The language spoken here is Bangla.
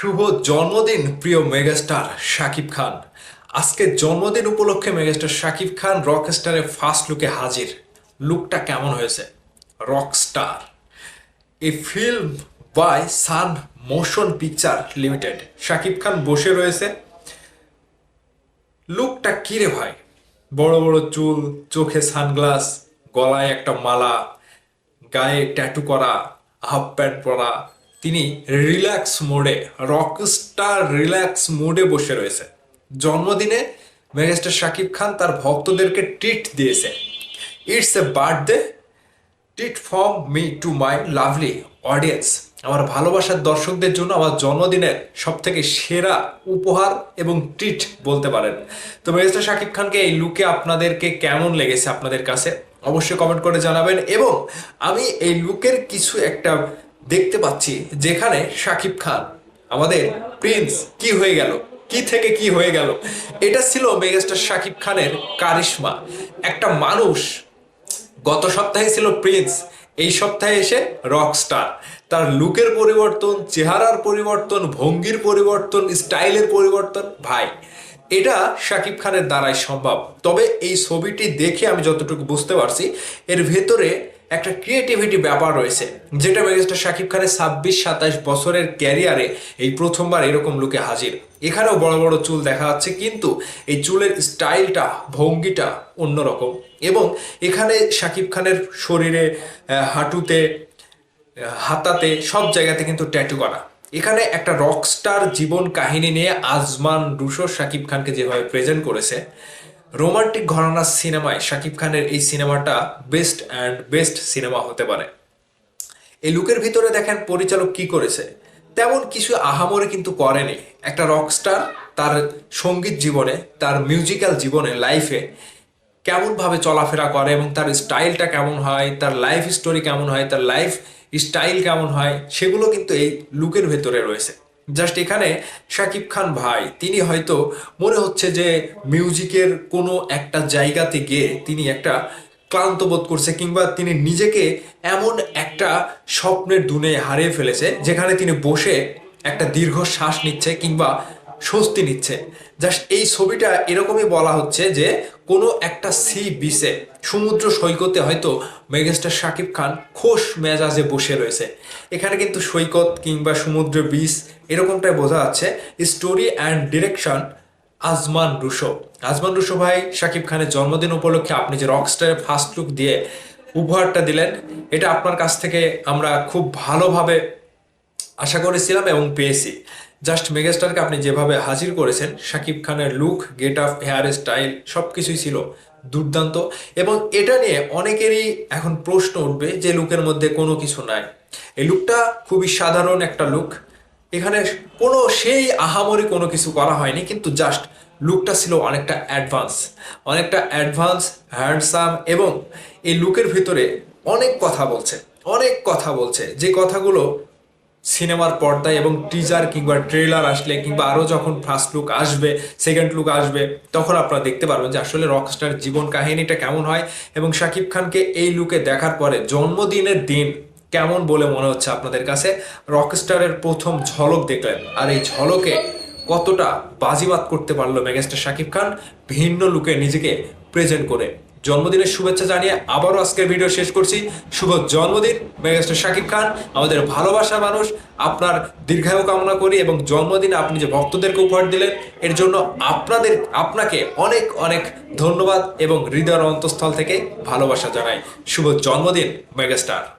শুভ জন্মদিন প্রিয় মেগাস্টার শাকিব খান। আজকে জন্মদিন উপলক্ষে মেগাস্টার শাকিব খান রকস্টারের ফার্স্ট লুকে হাজির। লুকটা কেমন হয়েছে? Rockstar, a film by Sun Motion Picture Limited. Shakib Khan বসে রয়েছে। লুকটা কি রে ভাই? বড় বড় চুল, চোখে সানগ্লাস, গলায় একটা মালা, গায়ে ট্যাটু করা, হাফ প্যান্ট পরা। তিনি রিল্যাক্স মোডে, রকস্টার রিল্যাক্স মোডে বসে রয়েছে। জন্মদিনে মেগাস্টার শাকিব খান তার ভক্তদেরকে ট্রিট দিয়েছে। It's a birthday treat from me to my lovely audience. আমার ভালোবাসার দর্শকদের জন্য আমার জন্মদিনের সব থেকে সেরা উপহার এবং ট্রিট বলতে পারেন। তো মেগাস্টার শাকিব খানকে এই লুকে আপনাদেরকে কেমন লেগেছে আপনাদের কাছে অবশ্যই কমেন্ট করে জানাবেন। এবং আমি এই লুকের কিছু একটা দেখতে পাচ্ছি যেখানে শাকিব খান আমাদের প্রিন্স কি হয়ে গেল, কি থেকে কি হয়ে গেল। এটা ছিল মেগাস্টার শাকিব খানের কারিশমা। একটা মানুষ গত সপ্তাহে ছিল প্রিন্স, এই সপ্তাহে এসে রকস্টার। তার লুকের পরিবর্তন, চেহারার পরিবর্তন, ভঙ্গির পরিবর্তন, স্টাইলের পরিবর্তন, ভাই এটা শাকিব খানের দ্বারাই সম্ভব। তবে এই ছবিটি দেখে আমি যতটুকু বুঝতে পারছি এর ভেতরে একটা ক্রিয়েটিভিটি ব্যাপার রয়েছে, যেটা মেগাস্টার শাকিব খানের 26-27 বছরের ক্যারিয়ারে এই প্রথমবার এরকম লুকে হাজির। এখানেও বড় বড় চুল দেখা যাচ্ছে, কিন্তু এই চুলের স্টাইলটা, ভঙ্গিটা অন্যরকম। এবং এখানে শাকিব খানের শরীরে, হাঁটুতে, হাতাতে, সব জায়গাতে কিন্তু ট্যাটু করা। এখানে একটা রকস্টার জীবন কাহিনী নিয়ে আজমান রুশো শাকিব খানকে যেভাবে প্রেজেন্ট করেছে, রোমান্টিক ঘরানার সিনেমায় শাকিব খানের এই সিনেমাটা বেস্ট অ্যান্ড বেস্ট সিনেমা হতে পারে। এই লুকের ভিতরে দেখেন পরিচালক কি করেছে, তেমন কিছু আহামরি কিন্তু করেনি। একটা রকস্টার তার সঙ্গীত জীবনে, তার মিউজিক্যাল জীবনে, লাইফে কেমনভাবে চলাফেরা করে এবং তার স্টাইলটা কেমন হয়, তার লাইফ স্টোরি কেমন হয়, তার লাইফ স্টাইল কেমন হয়, সেগুলো কিন্তু এই লুকের ভেতরে রয়েছে। জাস্ট এখানে শাকিব খান ভাই, তিনি হয়তো মনে হচ্ছে যে মিউজিকের কোনো একটা জায়গাতে গিয়ে তিনি একটা ক্লান্ত বোধ করছে, কিংবা তিনি নিজেকে এমন একটা স্বপ্নের দুনিয়ায় হারিয়ে ফেলেছে যেখানে তিনি বসে একটা দীর্ঘ শ্বাস নিচ্ছে কিংবা স্বস্তি নিচ্ছে। জাস্ট এই ছবিটা এরকমই বলা হচ্ছে যে কোনো একটা সি বিচে, সমুদ্র সৈকতে হয়তো মেগাস্টার শাকিব খান খোশ মেজাজে বসে রয়েছে। এখানে কিন্তু সৈকত কিংবা সমুদ্র বিচ এরকমটাই বোঝা যাচ্ছে। Story and direction Azmain Rusho. Azmain Rusho ভাই, শাকিব খানের জন্মদিন উপলক্ষে আপনি যে রকস্টারের ফার্স্ট লুক দিয়ে উপহারটা দিলেন, এটা আপনার কাছ থেকে আমরা খুব ভালোভাবে আশা করেছিলাম এবং পেয়েছি। জাস্ট মেগাস্টারকে আপনি যেভাবে হাজির করেছেন, শাকিব খানের look, get up, hair style সব কিছুই ছিল দুর্দান্ত। এবং এটা নিয়ে অনেকেরই এখন প্রশ্ন উঠবে যে লুকের মধ্যে কোনো কিছু নাই। এই লুকটা খুবই সাধারণ একটা লুক। এখানে কোনো সেই আহামরি কোনো কিছু করা হয়নি, কিন্তু জাস্ট লুকটা ছিল অনেকটা অ্যাডভান্স, অনেকটা অ্যাডভান্স, হ্যান্ডসাম। এবং এই লুকের ভিতরে অনেক কথা বলছে, অনেক কথা বলছে, যে কথাগুলো সিনেমার পর্দায় এবং টিজার কিংবা ট্রেলার আসলে, কিংবা আরও যখন ফার্স্ট লুক আসবে, সেকেন্ড লুক আসবে, তখন আপনারা দেখতে পারবেন যে আসলে রকস্টার জীবন কাহিনীটা কেমন হয়। এবং শাকিব খানকে এই লুকে দেখার পরে জন্মদিনের দিন কেমন বলে মনে হচ্ছে আপনাদের কাছে? রকস্টারের প্রথম ঝলক দেখলেন, আর এই ঝলকে কতটা বাজিমাত করতে পারলো মেগাস্টার শাকিব খান ভিন্ন লুকে নিজেকে প্রেজেন্ট করে। জন্মদিনের শুভেচ্ছা জানিয়ে আবারও আজকের ভিডিও শেষ করছি। শুভ জন্মদিন মেগাস্টার শাকিব খান, আমাদের ভালোবাসার মানুষ। আপনার দীর্ঘায়ু কামনা করি এবং জন্মদিনে আপনি যে ভক্তদেরকে উপহার দিলেন এর জন্য আপনাকে অনেক অনেক ধন্যবাদ এবং হৃদয়ের অন্তঃস্থল থেকে ভালোবাসা জানাই। শুভ জন্মদিন মেগাস্টার।